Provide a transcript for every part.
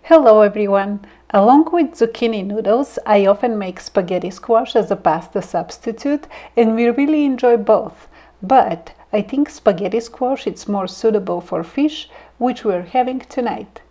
Hello everyone! Along with zucchini noodles, I often make spaghetti squash as a pasta substitute, and we really enjoy both. But I think spaghetti squash is more suitable for fish, which we're having tonight.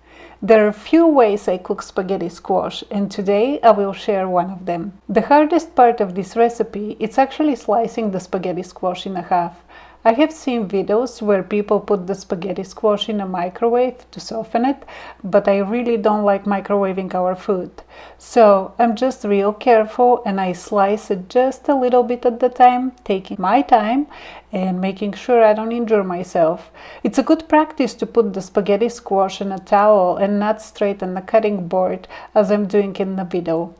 There are a few ways I cook spaghetti squash, and today I will share one of them. The hardest part of this recipe is actually slicing the spaghetti squash in half. I have seen videos where people put the spaghetti squash in a microwave to soften it, but I really don't like microwaving our food. So I'm just real careful and I slice it just a little bit at the time, taking my time and making sure I don't injure myself. It's a good practice to put the spaghetti squash in a towel and not straight on the cutting board as I'm doing in the video.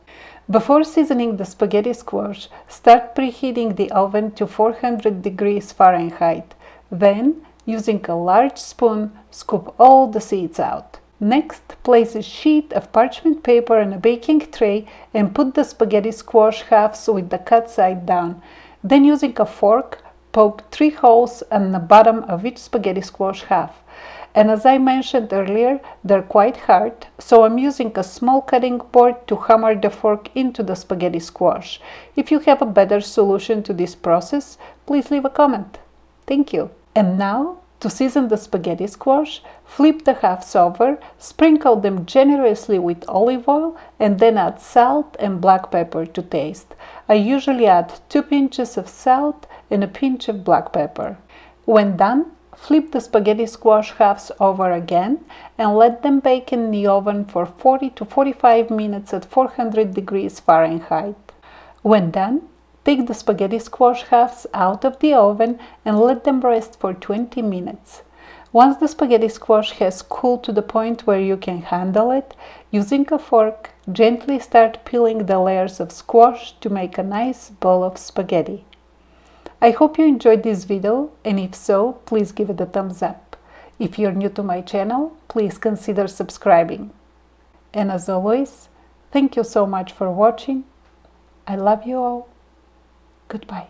Before seasoning the spaghetti squash, start preheating the oven to 400 degrees Fahrenheit. Then, using a large spoon, scoop all the seeds out. Next, place a sheet of parchment paper on a baking tray and put the spaghetti squash halves with the cut side down. Then, using a fork, poke 3 holes on the bottom of each spaghetti squash half. And as I mentioned earlier, they're quite hard, so I'm using a small cutting board to hammer the fork into the spaghetti squash. If you have a better solution to this process, please leave a comment. Thank you. And now, to season the spaghetti squash, flip the halves over, sprinkle them generously with olive oil, and then add salt and black pepper to taste. I usually add 2 pinches of salt and a pinch of black pepper. When done, flip the spaghetti squash halves over again and let them bake in the oven for 40 to 45 minutes at 400 degrees Fahrenheit. When done, take the spaghetti squash halves out of the oven and let them rest for 20 minutes. Once the spaghetti squash has cooled to the point where you can handle it, using a fork, gently start peeling the layers of squash to make a nice bowl of spaghetti. I hope you enjoyed this video, and if so, please give it a thumbs up. If you're new to my channel, please consider subscribing. And as always, thank you so much for watching. I love you all. Goodbye.